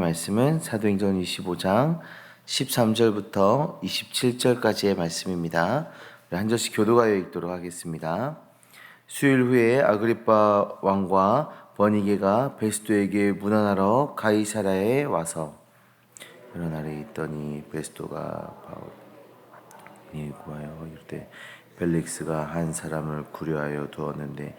말씀은 사도행전 25장 13절부터 27절까지의 말씀입니다. 한 절씩 교도하여 읽도록 하겠습니다. 수일 후에 아그리빠 왕과 버니게가 베스도에게 문안하러 가이사랴에 와서 여러 날에 있더니 베스도가 바울이 구하여 이르되 벨릭스가 한 사람을 구려하여 두었는데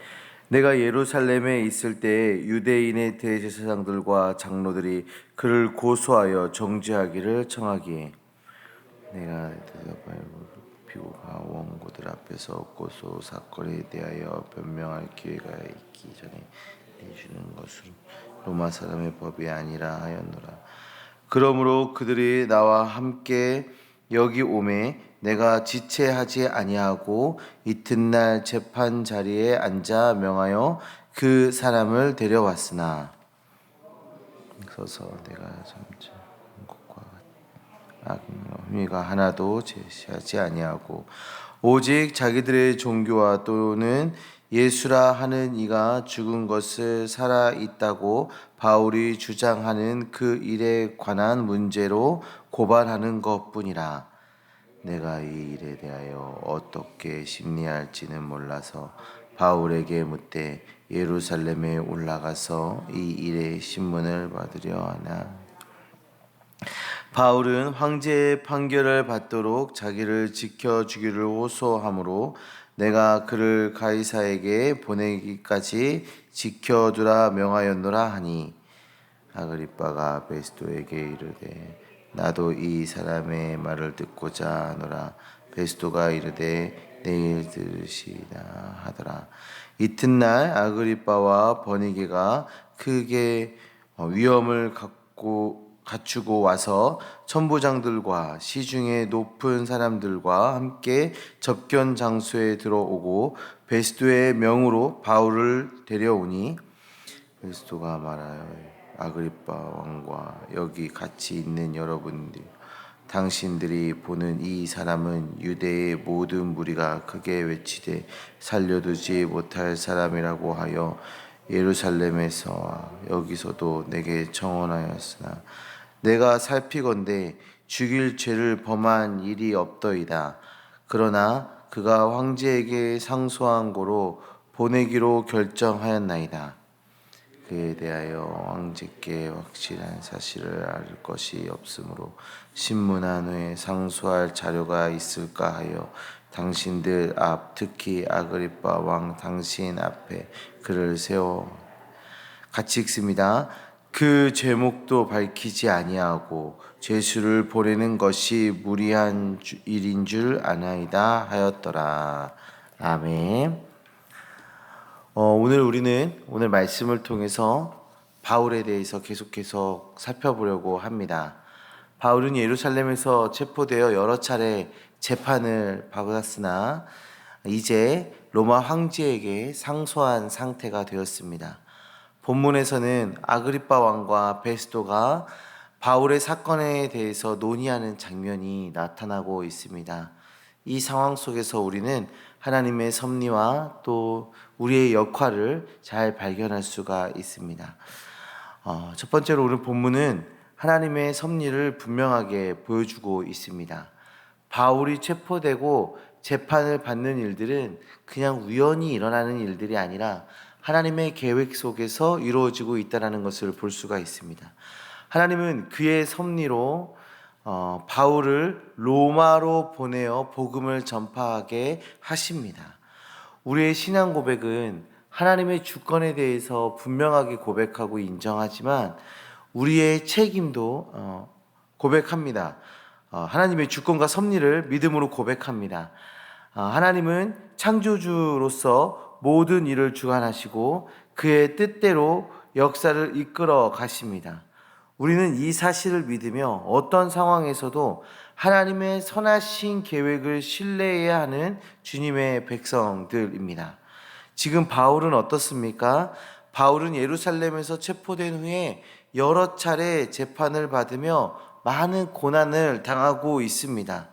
내가 예루살렘에 있을 때 유대인의 대제사장들과 장로들이 그를 고소하여 정죄하기를 청하기에 내가 비고가 원고들 앞에서 고소 사건에 대하여 변명할 기회가 있기 전에 내주는 것은 로마 사람의 법이 아니라 하였노라. 그러므로 그들이 나와 함께 여기 오매 내가 지체하지 아니하고 이튿날 재판 자리에 앉아 명하여 그 사람을 데려왔으나 서서 내가 잠시 것과 흠의가 하나도 제시하지 아니하고 오직 자기들의 종교와 또는 예수라 하는 이가 죽은 것을 살아 있다고 바울이 주장하는 그 일에 관한 문제로 고발하는 것뿐이라. 내가 이 일에 대하여 어떻게 심리할지는 몰라서 바울에게 묻되 예루살렘에 올라가서 이 일의 신문을 받으려 하나. 바울은 황제의 판결을 받도록 자기를 지켜주기를 호소하므로 내가 그를 가이사에게 보내기까지 지켜두라 명하였노라 하니 아그리빠가 베스도에게 이르되 나도 이 사람의 말을 듣고자 하노라. 베스도가 이르되 내일 들으시다 하더라. 이튿날 아그리빠와 버니게가 크게 위험을 갖추고 와서 천부장들과 시중의 높은 사람들과 함께 접견 장소에 들어오고 베스도의 명으로 바울을 데려오니 베스도가 말하여 아그리빠 왕과 여기 같이 있는 여러분들 당신들이 보는 이 사람은 유대의 모든 무리가 크게 외치되 살려두지 못할 사람이라고 하여 예루살렘에서와 여기서도 내게 청언하였으나 내가 살피건대 죽일 죄를 범한 일이 없더이다. 그러나 그가 황제에게 상소한 고로 보내기로 결정하였나이다. 그에 대하여 왕제께 확실한 사실을 알 것이 없으므로 신문한 후에 상소할 자료가 있을까 하여 당신들 앞 특히 아그리빠 왕 당신 앞에 그를 세워 같이 읽습니다. 그 제목도 밝히지 아니하고 죄수를 보내는 것이 무리한 일인 줄 아나이다 하였더라. 아멘. 오늘 말씀을 통해서 바울에 대해서 계속해서 살펴보려고 합니다. 바울은 예루살렘에서 체포되어 여러 차례 재판을 받았으나 이제 로마 황제에게 상소한 상태가 되었습니다. 본문에서는 아그리빠 왕과 베스도가 바울의 사건에 대해서 논의하는 장면이 나타나고 있습니다. 이 상황 속에서 우리는 하나님의 섭리와 또 우리의 역할을 잘 발견할 수가 있습니다. 첫 번째로 오늘 본문은 하나님의 섭리를 분명하게 보여주고 있습니다. 바울이 체포되고 재판을 받는 일들은 그냥 우연히 일어나는 일들이 아니라 하나님의 계획 속에서 이루어지고 있다는 것을 볼 수가 있습니다. 하나님은 그의 섭리로 바울을 로마로 보내어 복음을 전파하게 하십니다. 우리의 신앙 고백은 하나님의 주권에 대해서 분명하게 고백하고 인정하지만 우리의 책임도 고백합니다. 하나님의 주권과 섭리를 믿음으로 고백합니다. 하나님은 창조주로서 모든 일을 주관하시고 그의 뜻대로 역사를 이끌어 가십니다. 우리는 이 사실을 믿으며 어떤 상황에서도 하나님의 선하신 계획을 신뢰해야 하는 주님의 백성들입니다. 지금 바울은 어떻습니까? 바울은 예루살렘에서 체포된 후에 여러 차례 재판을 받으며 많은 고난을 당하고 있습니다.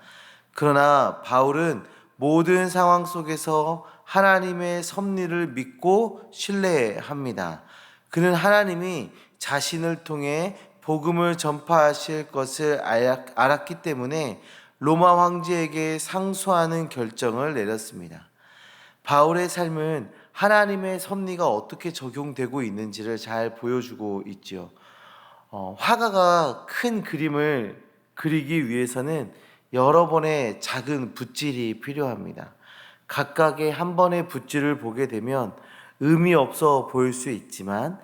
그러나 바울은 모든 상황 속에서 하나님의 섭리를 믿고 신뢰합니다. 그는 하나님이 자신을 통해 복음을 전파하실 것을 알았기 때문에 로마 황제에게 상소하는 결정을 내렸습니다. 바울의 삶은 하나님의 섭리가 어떻게 적용되고 있는지를 잘 보여주고 있지요. 화가가 큰 그림을 그리기 위해서는 여러 번의 작은 붓질이 필요합니다. 각각의 한 번의 붓질을 보게 되면 의미 없어 보일 수 있지만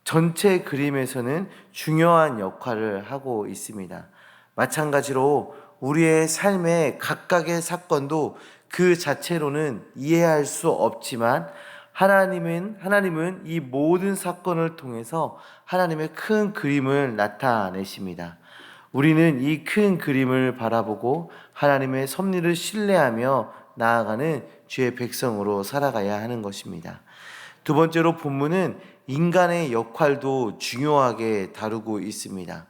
전체 그림에서는 중요한 역할을 하고 있습니다. 마찬가지로 우리의 삶의 각각의 사건도 그 자체로는 이해할 수 없지만 하나님은 이 모든 사건을 통해서 하나님의 큰 그림을 나타내십니다. 우리는 이 큰 그림을 바라보고 하나님의 섭리를 신뢰하며 나아가는 주의 백성으로 살아가야 하는 것입니다. 두 번째로 본문은 인간의 역할도 중요하게 다루고 있습니다.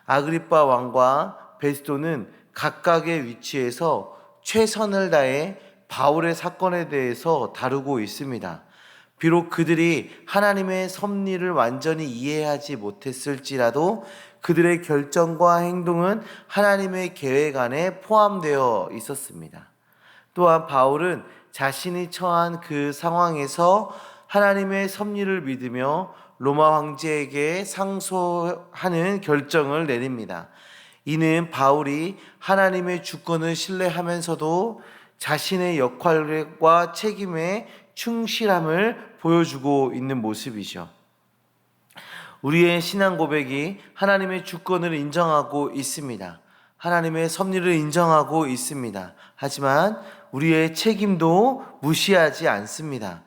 아그리빠 왕과 베스도는 각각의 위치에서 최선을 다해 바울의 사건에 대해서 다루고 있습니다. 비록 그들이 하나님의 섭리를 완전히 이해하지 못했을지라도 그들의 결정과 행동은 하나님의 계획 안에 포함되어 있었습니다. 또한 바울은 자신이 처한 그 상황에서 하나님의 섭리를 믿으며 로마 황제에게 상소하는 결정을 내립니다. 이는 바울이 하나님의 주권을 신뢰하면서도 자신의 역할과 책임에 충실함을 보여주고 있는 모습이죠. 우리의 신앙 고백이 하나님의 주권을 인정하고 있습니다. 하나님의 섭리를 인정하고 있습니다. 하지만 우리의 책임도 무시하지 않습니다.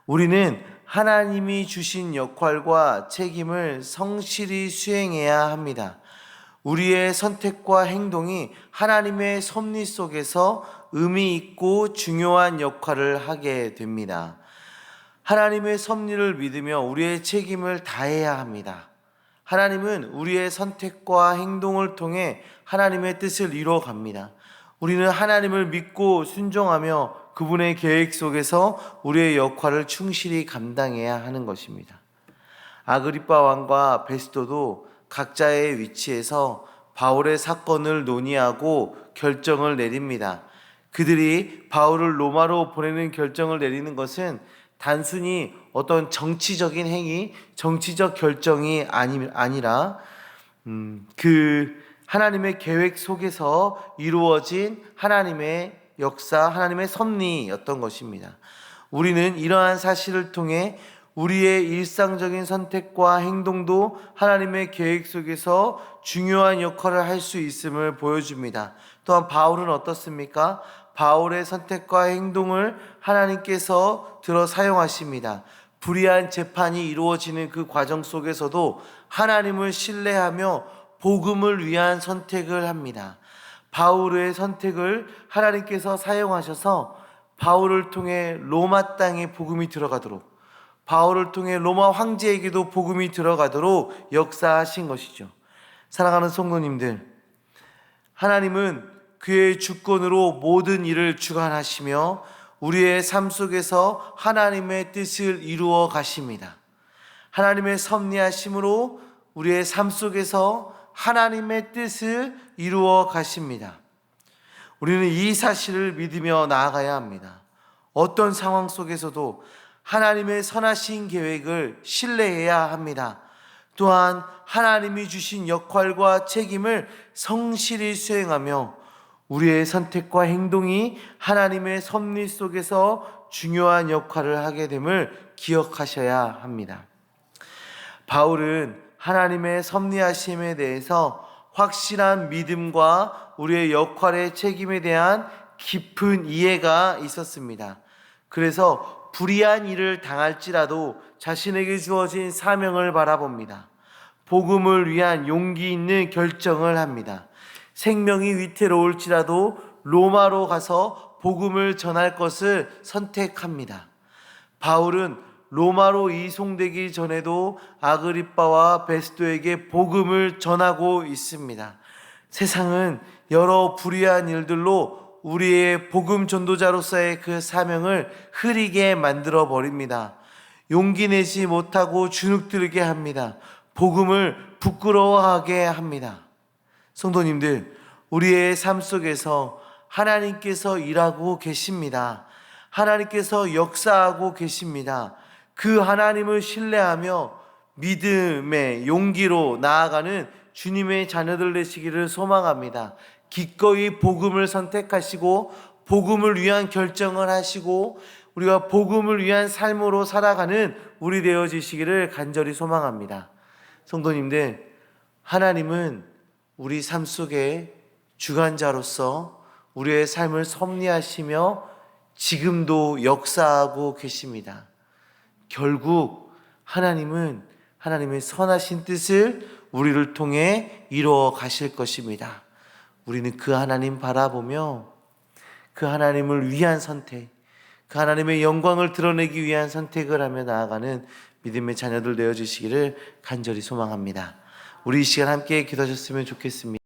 우리는 하나님이 주신 역할과 책임을 성실히 수행해야 합니다. 우리의 선택과 행동이 하나님의 섭리 속에서 의미 있고 중요한 역할을 하게 됩니다. 하나님의 섭리를 믿으며 우리의 책임을 다해야 합니다. 하나님은 우리의 선택과 행동을 통해 하나님의 뜻을 이루어갑니다. 우리는 하나님을 믿고 순종하며 그분의 계획 속에서 우리의 역할을 충실히 감당해야 하는 것입니다. 아그리빠 왕과 베스도도 각자의 위치에서 바울의 사건을 논의하고 결정을 내립니다. 그들이 바울을 로마로 보내는 결정을 내리는 것은 단순히 어떤 정치적인 행위, 정치적 결정이 아니라 그 하나님의 계획 속에서 이루어진 하나님의 역사, 하나님의 섭리였던 것입니다. 우리는 이러한 사실을 통해 우리의 일상적인 선택과 행동도 하나님의 계획 속에서 중요한 역할을 할 수 있음을 보여줍니다. 또한 바울은 어떻습니까? 바울의 선택과 행동을 하나님께서 들어 사용하십니다. 불의한 재판이 이루어지는 그 과정 속에서도 하나님을 신뢰하며 복음을 위한 선택을 합니다. 바울의 선택을 하나님께서 사용하셔서 바울을 통해 로마 땅에 복음이 들어가도록, 바울을 통해 로마 황제에게도 복음이 들어가도록 역사하신 것이죠. 사랑하는 성도님들, 하나님은 그의 주권으로 모든 일을 주관하시며 우리의 삶 속에서 하나님의 뜻을 이루어 가십니다. 하나님의 섭리하심으로 우리의 삶 속에서 하나님의 뜻을 이루어 가십니다. 우리는 이 사실을 믿으며 나아가야 합니다. 어떤 상황 속에서도 하나님의 선하신 계획을 신뢰해야 합니다. 또한 하나님이 주신 역할과 책임을 성실히 수행하며 우리의 선택과 행동이 하나님의 섭리 속에서 중요한 역할을 하게 됨을 기억하셔야 합니다. 바울은 하나님의 섭리하심에 대해서 확실한 믿음과 우리의 역할의 책임에 대한 깊은 이해가 있었습니다. 그래서 불의한 일을 당할지라도 자신에게 주어진 사명을 바라봅니다. 복음을 위한 용기 있는 결정을 합니다. 생명이 위태로울지라도 로마로 가서 복음을 전할 것을 선택합니다. 바울은 로마로 이송되기 전에도 아그리빠와 베스도에게 복음을 전하고 있습니다. 세상은 여러 불의한 일들로 우리의 복음 전도자로서의 그 사명을 흐리게 만들어 버립니다. 용기 내지 못하고 주눅들게 합니다. 복음을 부끄러워하게 합니다. 성도님들, 우리의 삶 속에서 하나님께서 일하고 계십니다. 하나님께서 역사하고 계십니다. 그 하나님을 신뢰하며 믿음의 용기로 나아가는 주님의 자녀들 되시기를 소망합니다. 기꺼이 복음을 선택하시고 복음을 위한 결정을 하시고 우리가 복음을 위한 삶으로 살아가는 우리 되어지시기를 간절히 소망합니다. 성도님들, 하나님은 우리 삶 속에 주관자로서 우리의 삶을 섭리하시며 지금도 역사하고 계십니다. 결국 하나님은 하나님의 선하신 뜻을 우리를 통해 이루어 가실 것입니다. 우리는 그 하나님 바라보며 그 하나님을 위한 선택, 그 하나님의 영광을 드러내기 위한 선택을 하며 나아가는 믿음의 자녀들 되어주시기를 간절히 소망합니다. 우리 이 시간 함께 기도하셨으면 좋겠습니다.